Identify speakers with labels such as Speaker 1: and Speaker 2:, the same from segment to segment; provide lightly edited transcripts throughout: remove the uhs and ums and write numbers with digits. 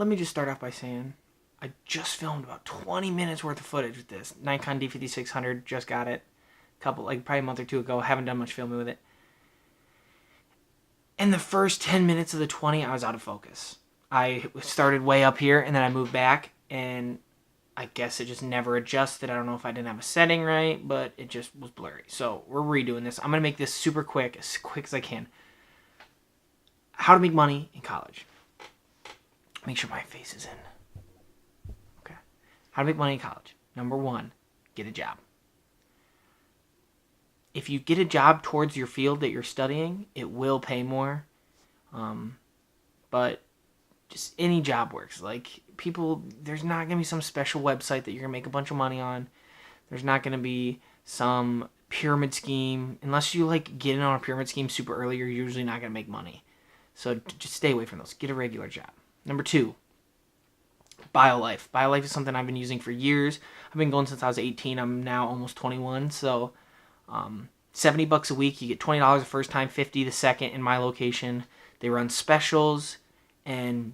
Speaker 1: let me just start off by saying I just filmed about 20 minutes worth of footage with this Nikon D5600. Just got it probably a month or two ago. Haven't done much filming with it. In the first 10 minutes of the 20, I was out of focus. I started way up here, and then I moved back, and I guess it just never adjusted. I don't know if I didn't have a setting right, but it just was blurry. So we're redoing this. I'm going to make this super quick as I can. How to make money in college. Make sure my face is in. Okay. How to make money in college. Number 1, get a job. If you get a job towards your field that you're studying, it will pay more. But just any job works. Like, people, there's not going to be some special website that you're going to make a bunch of money on. There's not going to be some pyramid scheme. Unless you, get in on a pyramid scheme super early, you're usually not going to make money. So just stay away from those. Get a regular job. Number 2, BioLife. BioLife is something I've been using for years. I've been going since I was 18. I'm now almost 21. So $70 a week. You get $20 the first time, $50 the second in my location. They run specials. And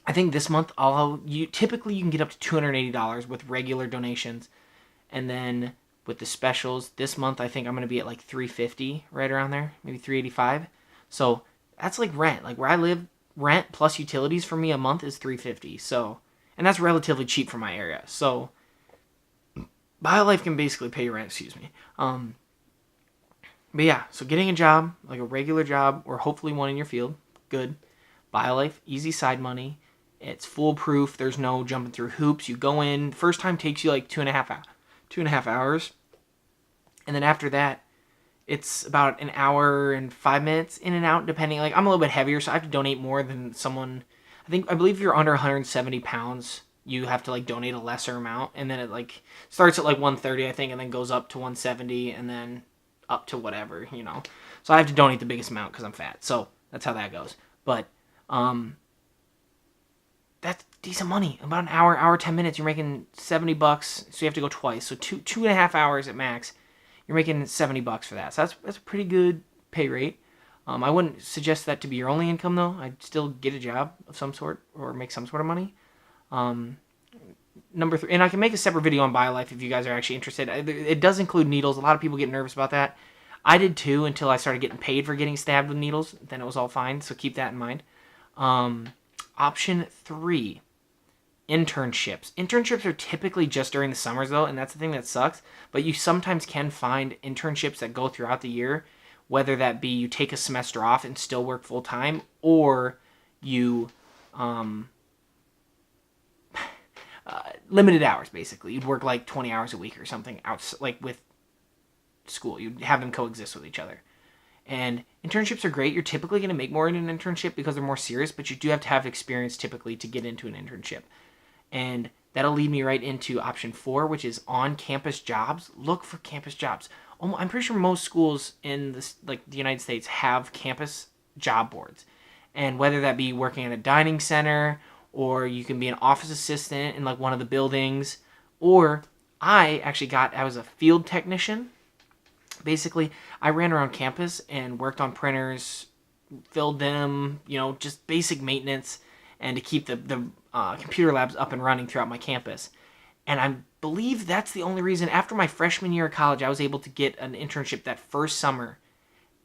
Speaker 1: I think this month, typically you can get up to $280 with regular donations. And then with the specials, this month I think I'm going to be at $350, right around there. Maybe $385. So that's like rent. Like where I live, rent plus utilities for me a month is $350. So, and that's relatively cheap for my area. So BioLife can basically pay your rent, excuse me. But yeah, so getting a job, like a regular job, or hopefully one in your field, good. BioLife, easy side money. It's foolproof. There's no jumping through hoops. You go in, first time takes you 2.5 hours. And then after that, it's about an hour and 5 minutes in and out, depending. I'm a little bit heavier, so I have to donate more than someone. I believe if you're under 170 pounds, you have to donate a lesser amount, and then it starts at 130, I think, and then goes up to 170, and then up to whatever, So I have to donate the biggest amount because I'm fat. So that's how that goes. But that's decent money. About an hour 10 minutes, you're making $70. So you have to go twice. So 2.5 hours at max. You're making $70 for that. So that's a pretty good pay rate. I wouldn't suggest that to be your only income, though. I'd still get a job of some sort or make some sort of money. Number 3, and I can make a separate video on BioLife if you guys are actually interested. It does include needles. A lot of people get nervous about that. I did too until I started getting paid for getting stabbed with needles. Then it was all fine, so keep that in mind. Option 3. Internships. Internships are typically just during the summers, though, and that's the thing that sucks. But you sometimes can find internships that go throughout the year, whether that be you take a semester off and still work full-time, or you limited hours, basically. You'd work 20 hours a week or something, with school. You'd have them coexist with each other. And internships are great. You're typically going to make more in an internship because they're more serious, but you do have to have experience typically to get into an internship. And that'll lead me right into option 4, which is on-campus jobs. Look for campus jobs. I'm pretty sure most schools in the United States have campus job boards. And whether that be working at a dining center, or you can be an office assistant in one of the buildings, or I was a field technician. Basically, I ran around campus and worked on printers, filled them, just basic maintenance, and to keep the computer labs up and running throughout my campus. And I believe that's the only reason, after my freshman year of college, I was able to get an internship that first summer.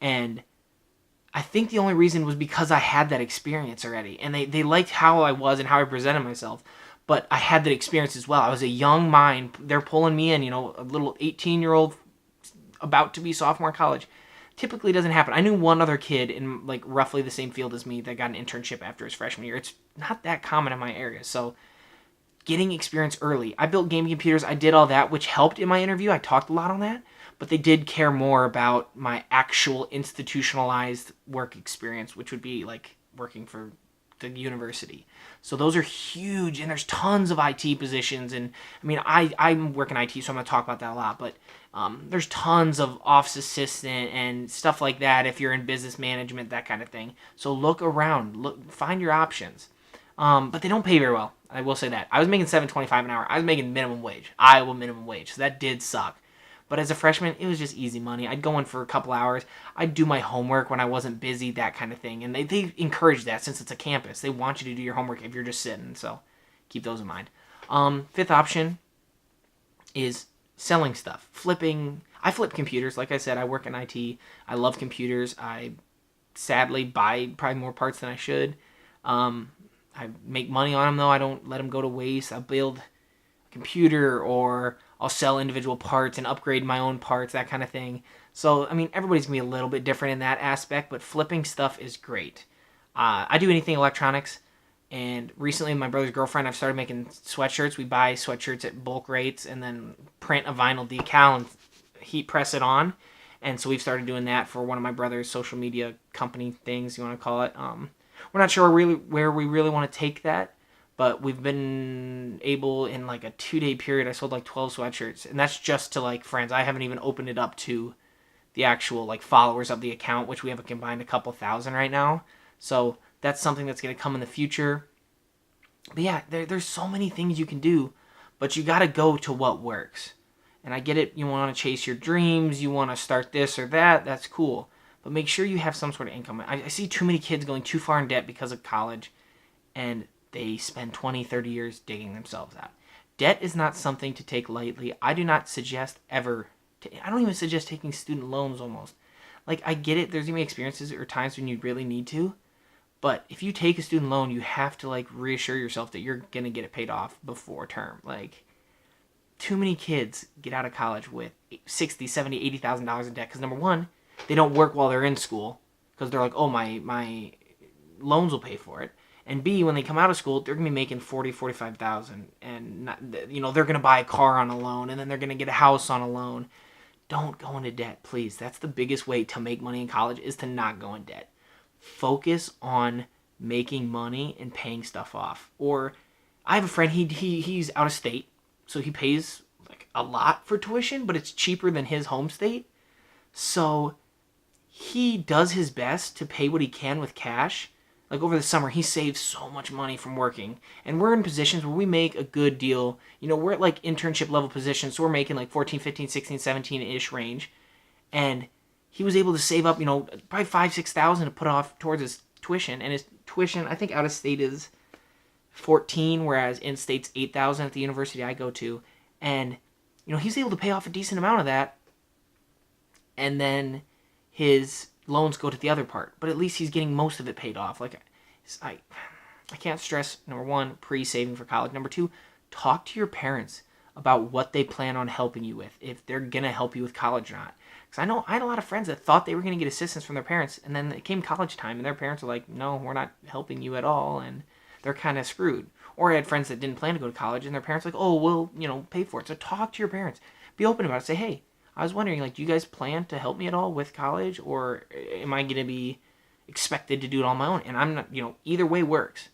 Speaker 1: And I think the only reason was because I had that experience already. And they liked how I was and how I presented myself. But I had that experience as well. I was a young mind. They're pulling me in, a little 18-year-old about to be sophomore in college. Typically doesn't happen. I knew one other kid in roughly the same field as me that got an internship after his freshman year. It's not that common in my area. So getting experience early. I built gaming computers. I did all that, which helped in my interview. I talked a lot on that. But they did care more about my actual institutionalized work experience, which would be working for the university. So those are huge, and there's tons of IT positions. And I'm working IT, so I'm going to talk about that a lot. But there's tons of office assistant and stuff like that if you're in business management, that kind of thing. So look around, find your options. But they don't pay very well. I will say that. I was making $7.25 an hour. I was making minimum wage, Iowa minimum wage. So that did suck. But as a freshman, it was just easy money. I'd go in for a couple hours. I'd do my homework when I wasn't busy, that kind of thing. And they encourage that since it's a campus. They want you to do your homework if you're just sitting. So keep those in mind. Fifth option is selling stuff. Flipping. I flip computers. Like I said, I work in IT. I love computers. I sadly buy probably more parts than I should. I make money on them, though. I don't let them go to waste. I build a computer, or I'll sell individual parts and upgrade my own parts, that kind of thing. So, I mean, everybody's going to be a little bit different in that aspect, but flipping stuff is great. I do anything electronics, and recently with my brother's girlfriend, I've started making sweatshirts. We buy sweatshirts at bulk rates and then print a vinyl decal and heat press it on. And so we've started doing that for one of my brother's social media company things, you want to call it. We're not sure where we really want to take that, but we've been able, in like a 2-day period, I sold like 12 sweatshirts, and that's just to like friends. I haven't even opened it up to the actual like followers of the account, which we have a combined a couple thousand right now. So that's something that's going to come in the future. But yeah, there's so many things you can do, but you got to go to what works. And I get it, you want to chase your dreams, you want to start this or that, that's cool. But make sure you have some sort of income. I see too many kids going too far in debt because of college, and they spend 20, 30 years digging themselves out. Debt is not something to take lightly. I do not suggest ever, I don't even suggest taking student loans almost. Like, I get it, there's going to be experiences or times when you really need to, but if you take a student loan, you have to, like, reassure yourself that you're going to get it paid off before term. Like, too many kids get out of college with $60,000, $70,000, $80,000 in debt because, number one, they don't work while they're in school because they're like, oh, my loans will pay for it. And B, when they come out of school, they're going to be making $40,000, $45,000, and not, you know, they're going to buy a car on a loan, and then they're going to get a house on a loan. Don't go into debt, please. That's the biggest way to make money in college, is to not go in debt. Focus on making money and paying stuff off. Or I have a friend, he's out of state, so he pays like a lot for tuition, but it's cheaper than his home state. So he does his best to pay what he can with cash. Like over the summer, he saves so much money from working. And we're in positions where we make a good deal. You know, we're at like internship level positions, so we're making like 14, 15, 16, 17-ish range. And he was able to save up, you know, probably $5,000, $6,000 to put off towards his tuition. And his tuition, I think out of state is 14, whereas in state's 8,000 at the university I go to. And, you know, he's able to pay off a decent amount of that. And then his loans go to the other part, but at least he's getting most of it paid off. Like, I can't stress, number one, pre-saving for college. Number two, talk to your parents about what they plan on helping you with, if they're gonna help you with college or not. Because I know I had a lot of friends that thought they were gonna get assistance from their parents, and then it came college time, and their parents were like, "No, we're not helping you at all," and they're kind of screwed. Or I had friends that didn't plan to go to college, and their parents were like, "Oh, we'll, you know, pay for it." So talk to your parents. Be open about it. Say, "Hey, I was wondering, like, do you guys plan to help me at all with college, or am I going to be expected to do it on my own?" And I'm not, you know, either way works.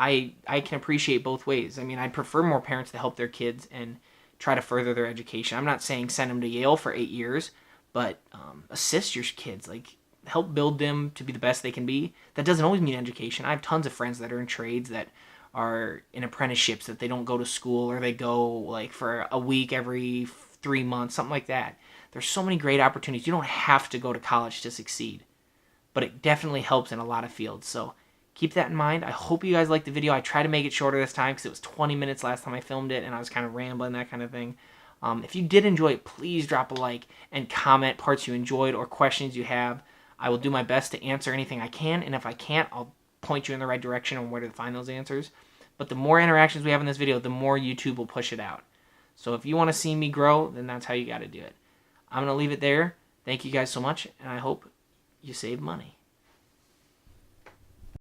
Speaker 1: I can appreciate both ways. I mean, I'd prefer more parents to help their kids and try to further their education. I'm not saying send them to Yale for 8 years, but assist your kids. Like, help build them to be the best they can be. That doesn't always mean education. I have tons of friends that are in trades that are in apprenticeships, that they don't go to school, or they go, like, for a week every 3 months, something like that. There's so many great opportunities. You don't have to go to college to succeed, but it definitely helps in a lot of fields. So keep that in mind. I hope you guys liked the video. I tried to make it shorter this time because it was 20 minutes last time I filmed it, and I was kind of rambling, that kind of thing. If you did enjoy it, please drop a like and comment parts you enjoyed or questions you have. I will do my best to answer anything I can, and if I can't, I'll point you in the right direction on where to find those answers. But the more interactions we have in this video, the more YouTube will push it out. So if you want to see me grow, then that's how you got to do it. I'm going to leave it there. Thank you guys so much, and I hope you save money.